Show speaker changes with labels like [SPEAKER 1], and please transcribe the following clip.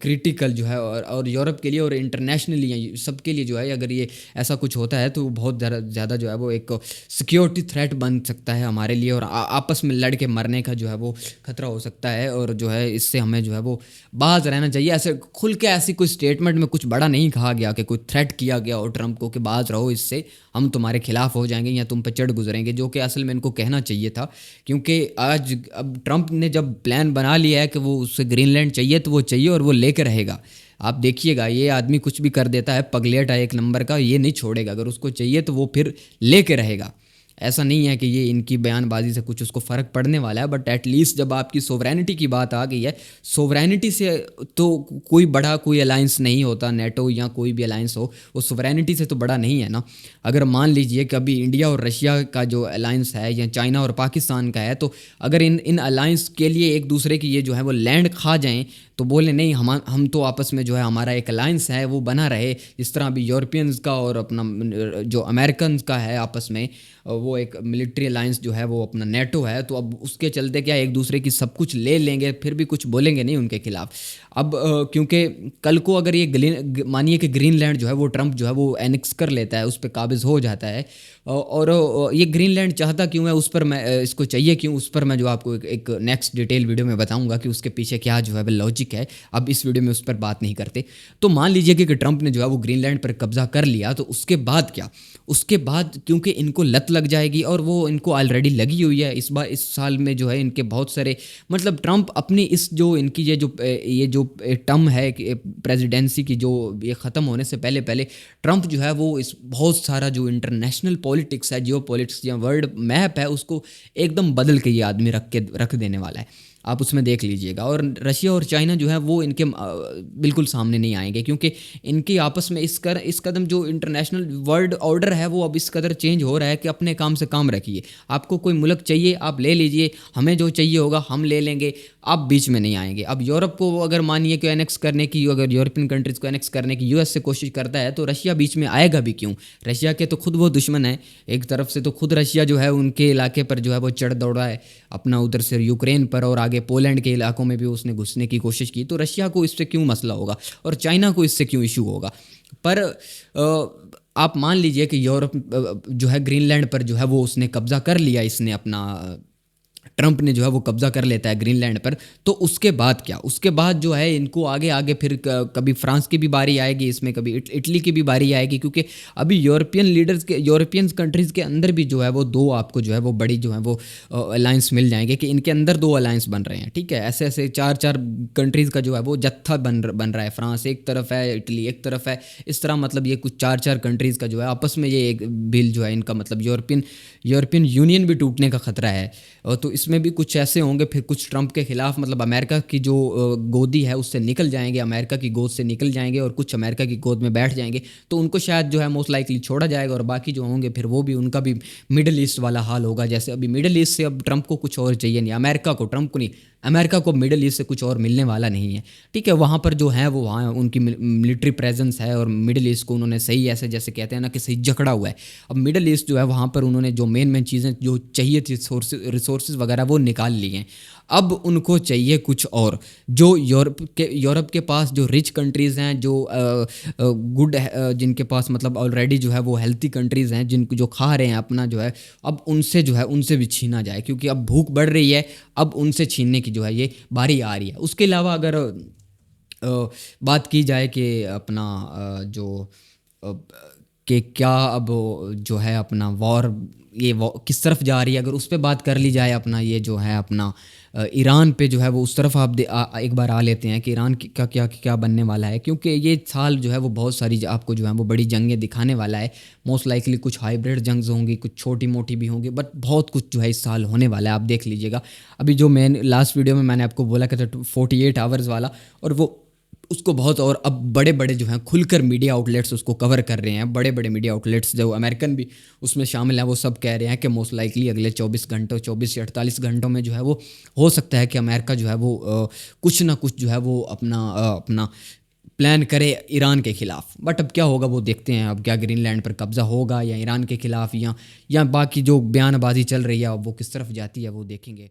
[SPEAKER 1] Critical جو ہے اور یورپ کے لیے اور انٹرنیشنلی سب کے لیے جو ہے اگر یہ ایسا کچھ ہوتا ہے تو وہ بہت زیادہ جو ہے وہ ایک سیکیورٹی تھریٹ بن سکتا ہے ہمارے لیے، اور آپس میں لڑ کے مرنے کا جو ہے وہ خطرہ ہو سکتا ہے، اور جو ہے اس سے ہمیں جو ہے وہ باز رہنا چاہیے۔ ایسے کھل کے ایسی کوئی اسٹیٹمنٹ میں کچھ بڑا نہیں کہا گیا کہ کوئی تھریٹ کیا گیا اور ٹرمپ کو کہ باز رہو، اس سے ہم تمہارے خلاف ہو جائیں گے یا تم پہ چڑھ گزریں گے، جو کہ اصل میں ان کو کہنا چاہیے تھا، کیونکہ آج اب ٹرمپ نے جب پلان بنا لیا ہے کہ وہ اس سے گرین لینڈ چاہیے تو وہ چاہیے اور وہ لے کے رہے گا۔ آپ دیکھیے گا یہ آدمی کچھ بھی کر دیتا ہے، پگلیٹ ہے ایک نمبر کا، یہ نہیں چھوڑے گا، اگر اس کو چاہیے تو وہ پھر لے کے رہے گا۔ ایسا نہیں ہے کہ یہ ان کی بیان بازی سے کچھ اس کو فرق پڑنے والا ہے، بٹ ایٹ لیسٹ جب آپ کی سوورینٹی کی بات آ گئی ہے، سوورینٹی سے تو کوئی بڑا کوئی الائنس نہیں ہوتا، نیٹو یا کوئی بھی الائنس ہو، وہ سوورینٹی سے تو بڑا نہیں ہے نا۔ اگر مان لیجئے کہ ابھی انڈیا اور رشیا کا جو الائنس ہے یا چائنا اور پاکستان کا ہے، تو اگر ان الائنس کے لیے ایک دوسرے کی یہ جو ہے وہ لینڈ کھا جائیں تو بولے نہیں ہم تو آپس میں جو ہے ہمارا ایک الائنس ہے وہ بنا رہے، جس طرح ابھی یورپینز کا اور اپنا جو امریکنز کا ہے آپس میں وہ ایک ملٹری الائنس جو ہے وہ اپنا نیٹو ہے، تو اب اس کے چلتے کیا ایک دوسرے کی سب کچھ لے لیں گے، پھر بھی کچھ بولیں گے نہیں ان کے خلاف۔ اب کیونکہ کل کو اگر یہ مانیے کہ گرین لینڈ جو ہے وہ ٹرمپ جو ہے وہ اینکس کر لیتا ہے، اس پہ قابض ہو جاتا ہے، اور یہ گرین لینڈ چاہتا کیوں ہے، اس پر میں اس کو چاہیے کیوں، اس پر میں جو آپ کو ایک نیکسٹ ڈیٹیل ویڈیو میں بتاؤں گا کہ اس کے پیچھے کیا جو ہے وہ لاجک ہے۔ اب اس ویڈیو میں اس پر بات نہیں کرتے۔ تو مان لیجئے کہ ٹرمپ نے جو ہے وہ گرین لینڈ پر قبضہ کر لیا، تو اس کے بعد کیا؟ اس کے بعد کیونکہ ان کو لت لگ جائے گی، اور وہ ان کو آلریڈی لگی ہوئی ہے، اس سال میں جو ہے ان کے بہت سارے مطلب ٹرمپ اپنی اس جو ان کی یہ جو ٹرم ہے کہ پریزیڈنسی کی جو یہ ختم ہونے سے پہلے ٹرمپ جو ہے وہ اس بہت سارا جو انٹرنیشنل پولیٹکس ہے، جیو پولیٹکس یا ورلڈ میپ ہے، اس کو ایک دم بدل کے یہ آدمی رکھ دینے والا ہے۔ آپ اس میں دیکھ لیجئے گا، اور رشیا اور چائنا جو ہے وہ ان کے بالکل سامنے نہیں آئیں گے، کیونکہ ان کی آپس میں اس قدم جو انٹرنیشنل ورلڈ آرڈر ہے وہ اب اس قدر چینج ہو رہا ہے کہ اپنے کام سے کام رکھیے۔ آپ کو کوئی ملک چاہیے آپ لے لیجئے، ہمیں جو چاہیے ہوگا ہم لے لیں گے، آپ بیچ میں نہیں آئیں گے۔ اب یورپ کو اگر مانیے کہ اینیکس کرنے کی، اگر یورپین کنٹریز کو اینیکس کرنے کی یو ایس سے کوشش کرتا ہے تو رشیا بیچ میں آئے گا بھی کیوں؟ رشیا کے تو خود وہ دشمن ہیں، ایک طرف سے تو خود رشیا جو ہے ان کے علاقے پر جو ہے وہ چڑھ دوڑا ہے اپنا، ادھر سے یوکرین پر، اور آگے پولینڈ کے علاقوں میں بھی اس نے گھسنے کی کوشش کی، تو رشیا کو اس سے کیوں مسئلہ ہوگا اور چائنا کو اس سے کیوں ایشو ہوگا؟ پر آپ مان لیجئے کہ یورپ جو ہے گرین لینڈ پر جو ہے وہ اس نے قبضہ کر لیا، اس نے اپنا ٹرمپ نے جو ہے وہ قبضہ کر لیتا ہے گرین لینڈ پر، تو اس کے بعد کیا؟ اس کے بعد جو ہے ان کو آگے پھر کبھی فرانس کی بھی باری آئے گی اس میں، کبھی اٹلی کی بھی باری آئے گی، کیونکہ ابھی یورپین کنٹریز کے اندر بھی جو ہے وہ دو آپ کو جو ہے وہ بڑی جو ہے وہ الائنس مل جائیں گے، کہ ان کے اندر دو الائنس بن رہے ہیں، ٹھیک ہے؟ ایسے چار کنٹریز کا جو ہے وہ جتھا بن رہا ہے، فرانس ایک طرف ہے، اٹلی ایک طرف ہے، اس طرح مطلب یہ کچھ چار کنٹریز کا جو ہے آپس میں یہ ایک بل جو ہے ان کا مطلب یورپین یونین بھی ٹوٹنے کا خطرہ ہے، اور تو اس میں بھی کچھ ایسے ہوں گے، پھر کچھ ٹرمپ کے خلاف مطلب امریکہ کی جو گودی ہے اس سے نکل جائیں گے، امریکہ کی گود سے نکل جائیں گے، اور کچھ امریکہ کی گود میں بیٹھ جائیں گے، تو ان کو شاید جو ہے موسٹ لائکلی چھوڑا جائے گا، اور باقی جو ہوں گے پھر وہ بھی ان کا بھی مڈل ایسٹ والا حال ہوگا، جیسے ابھی مڈل ایسٹ سے اب ٹرمپ کو کچھ اور چاہیے نہیں، امریکہ کو، ٹرمپ کو نہیں، امریکہ کو مڈل ایسٹ سے کچھ اور ملنے والا نہیں ہے، ٹھیک ہے؟ وہاں پر جو ہیں وہ وہاں ان کی ملٹری پریزنس ہے، اور مڈل ایسٹ کو انہوں نے صحیح ایسے جیسے کہتے ہیں نا کہ صحیح جکڑا ہوا ہے۔ اب مڈل ایسٹ جو ہے وہاں پر انہوں نے جو مین چیزیں جو چاہیے تھی ریسورسز وغیرہ وہ نکال لی ہیں، اب ان کو چاہیے کچھ اور، جو یورپ کے پاس جو رچ کنٹریز ہیں، جو گڈ جن کے پاس مطلب آلریڈی جو ہے وہ ہیلتھی کنٹریز ہیں، جن کو جو کھا رہے ہیں اپنا جو ہے، اب ان سے جو ہے ان سے بھی چھینا جائے، کیونکہ اب بھوک بڑھ رہی ہے، اب ان سے چھیننے کی جو ہے یہ باری آ رہی ہے۔ اس کے علاوہ اگر بات کی جائے کہ اپنا جو کہ کیا اب جو ہے اپنا وار کس طرف جا رہی ہے، اگر اس پہ بات کر لی جائے، اپنا یہ جو ہے اپنا ایران پہ جو ہے وہ اس طرف آپ ایک بار آ لیتے ہیں کہ ایران کا کیا بننے والا ہے، کیونکہ یہ سال جو ہے وہ بہت ساری آپ کو جو ہے وہ بڑی جنگیں دکھانے والا ہے، موسٹ لائکلی کچھ ہائیبریڈ جنگز ہوں گی، کچھ چھوٹی موٹی بھی ہوں گی، بٹ بہت کچھ جو ہے اس سال ہونے والا ہے، آپ دیکھ لیجئے گا۔ ابھی جو میں لاسٹ ویڈیو میں نے آپ کو بولا کہ 48 آورز والا، اور وہ اس کو بہت، اور اب بڑے جو ہیں کھل کر میڈیا آؤٹلیٹس اس کو کور کر رہے ہیں، بڑے میڈیا آؤٹلیٹس جو امریکن بھی اس میں شامل ہیں، وہ سب کہہ رہے ہیں کہ موسٹ لائکلی اگلے 24 سے 48 گھنٹوں میں جو ہے وہ ہو سکتا ہے کہ امریکہ جو ہے وہ کچھ نہ کچھ جو ہے وہ اپنا پلان کرے ایران کے خلاف، بٹ اب کیا ہوگا وہ دیکھتے ہیں، اب کیا گرین لینڈ پر قبضہ ہوگا یا ایران کے خلاف، یا باقی جو بیان بازی چل رہی ہے اب وہ کس طرف جاتی ہے وہ دیکھیں گے۔